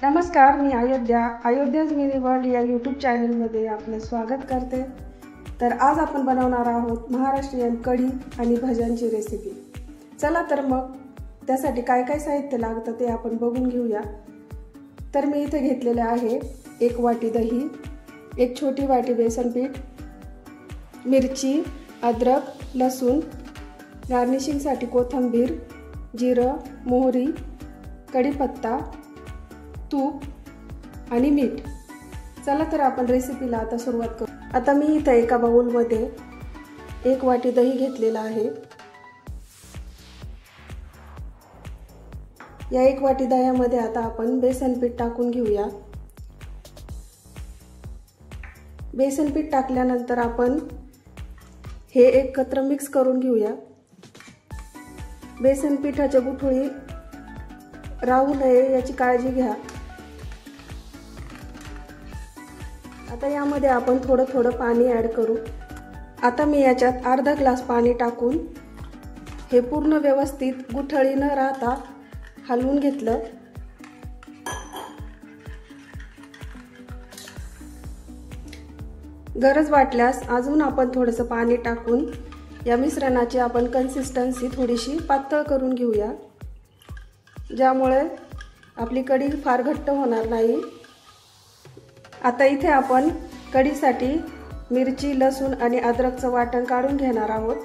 नमस्कार, मी अयोध्याज mini world या YouTube चॅनलमध्ये आपले स्वागत करते। तर आज आपण बनवणार आहोत महाराष्ट्रीयन कढी आणि भज्यांची रेसिपी। चला तर मग त्यासाठी काय काय साहित्य लागतं ते आपण बघून घेऊया। तर मी इथे घेतलेले आहे 1 वाटी दही, 1 छोटी वाटी बेसन पीठ, मिरची, अद्रक, लसूण, गार्निशिंगसाठी कोथिंबीर, जिरं, मोहरी, कढीपत्ता, तूप आणि मीठ। चला तर आपण रेसिपीला आता सुरुवात करू। आता मी इथे एका बाउलमध्ये 1 वाटी दही घेतलेला आहे। या 1 वाटी दह्यामध्ये आता आपण बेसन पीठ टाकून घेऊया। बेसन पीठ टाकल्यानंतर आपण हे एकत्र मिक्स करून घेऊया। बेसन पिठाच्या गुठळी राहू नये याची काळजी घ्या। आता यामध्ये आपण थोडं थोडं पाणी ॲड करू। आता मी याच्यात अर्धा ग्लास पाणी टाकून हे पूर्ण व्यवस्थित गुठळी न राहता हलवून घेतलं। गरज वाटल्यास अजून आपण थोडंसं पाणी टाकून या मिश्रणाची आपण कन्सिस्टन्सी थोडीशी पातळ करून घेऊया, ज्यामुळे आपली कढी फार घट्ट होणार नाही। आता इथे आपण कढीसाठी मिरची, लसूण आणि अद्रकचं वाटण काढून घेणार आहोत।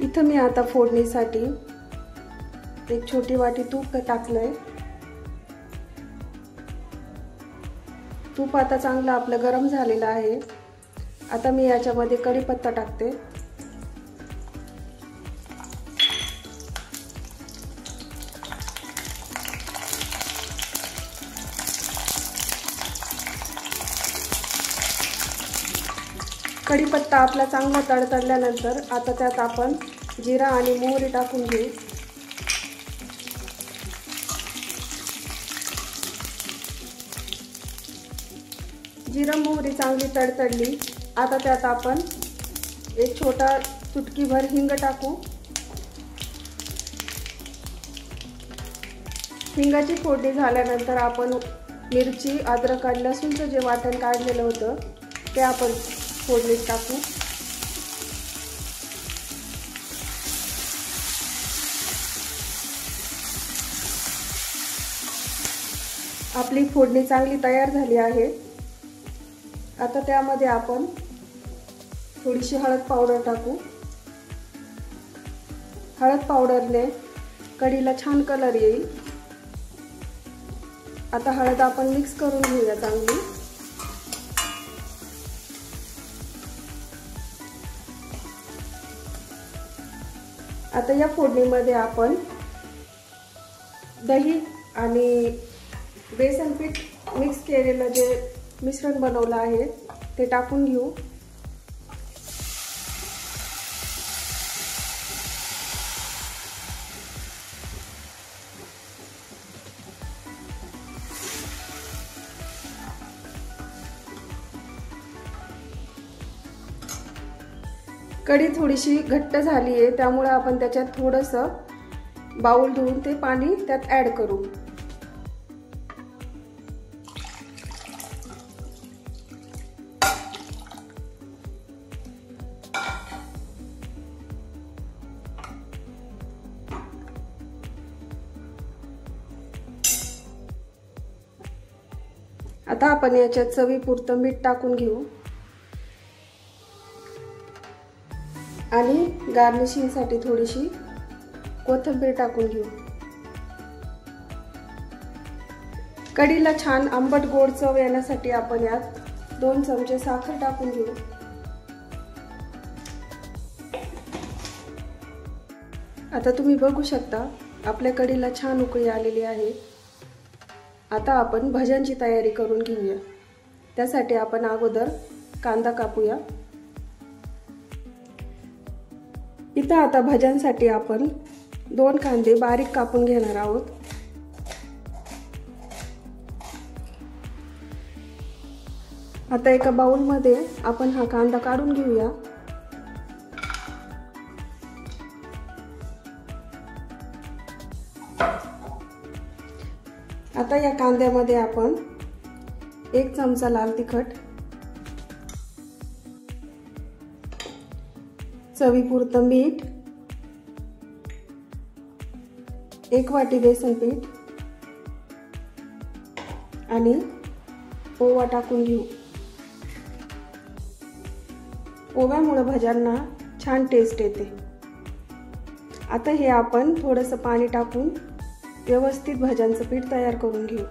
इथे मी आता फोडणीसाठी 1 छोटी वाटी तूप टाकलंय। तूप आता चांगलं आपलं गरम झालेलं आहे। आता मी याच्यामध्ये कढीपत्ता टाकते। कढीपत्ता आपला चांगला तडतडल्यानंतर आता त्यात आपण जिरा आणि मोहरी टाकून घेऊ। जिरा मोहरी चांगली तडतडली, आता त्यात आपण 1 छोटा चुटकीभर हिंग टाकू। हिंगाची फोडणी झाल्यानंतर आपण मिरची, अद्रक आणि लसूणचं जे वाटण काढलेलं होतं ते आपण फोडणीत टाकू। आपली फोडणी चांगली तयार झाली आहे। आता त्यामध्ये आपण थोडीशी हळद पावडर टाकू। हळद पावडरने कढीला छान कलर येईल। आता हळद आपण मिक्स करून घेऊया चांगली। आता या फोडणीमध्ये आपण दही आणि बेसन पीठ मिक्स केलेलं जे मिश्रण बनवलं आहे ते टाकून घेऊ। कढी थोडीशी घट्ट झाली आहे, त्यामुळे आपण त्याच्यात थोडंसं बाउल धुवून ते पाणी त्यात ॲड करू। आता आपण याच्यात चवीपुरतं मीठ टाकून घेऊ आणि गार्निशिंगसाठी थोडीशी कोथिंबीर टाकून घेऊ। कढीला छान आंबट गोड चव येण्यासाठी आपण यात 2 चमचे साखर टाकून घेऊ। आता तुम्ही बघू शकता आपल्या कढीला छान उकळी आलेली आहे। आता आपण भज्यांची तयारी करून घेऊया। त्यासाठी आपण अगोदर कांदा कापूया। इथं आता भज्यांसाठी आपण 2 कांदे बारीक कापून घेणार आहोत। आता एका बाउलमध्ये आपण हा कांदा काढून घेऊया। या कांद्यामध्ये आपण 1 चमचा लाल तिखट, चवीपुरतं मीठ, 1 वाटी बेसन पीठ आणि ओवा टाकून घेऊ। ओव्यामुळे भज्यांना छान टेस्ट येते। आता हे आपण थोडंसं पाणी टाकून व्यवस्थित भज्यांचं पीठ तयार करून घेऊ।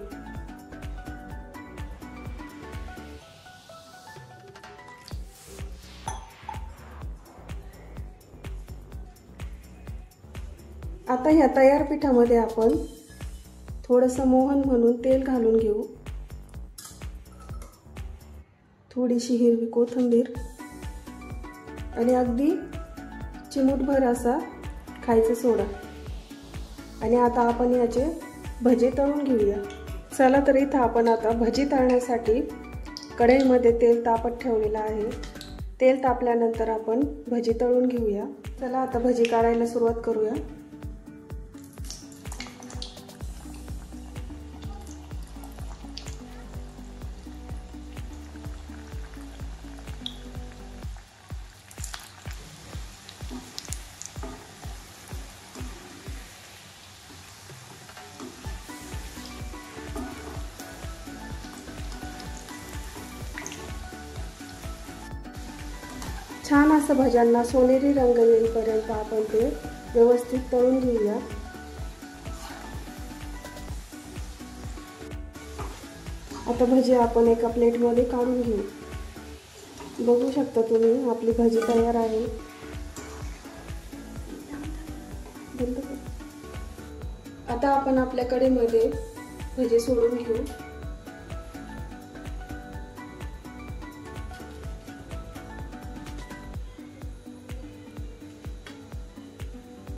आता ह्या तयार पिठामध्ये आपण थोडंसं मोहन म्हणून तेल घालून घेऊ, थोडीशी हिरवी कोथिंबीर आणि अगदी चिमूटभर असा खायचा सोडा। आणि आता आपण याचे भजे तळून घेऊया। चला तर इथं आपण आता भजी तळण्यासाठी कढईमध्ये तेल तापत ठेवलेलं आहे। तेल तापल्यानंतर आपण भजी तळून घेऊया। चला आता भजी काढायला सुरुवात करूया। छान असं भज्यांना सोनेरी रंग येईपर्यंत आपण ते व्यवस्थित तळून घेऊया। आता भजी आपण एका प्लेटमध्ये काढून घेऊ। बघू शकता तुम्ही आपली भजी तयार आहे। आता आपण आपल्या कढईमध्ये भजी सोडून घेऊ।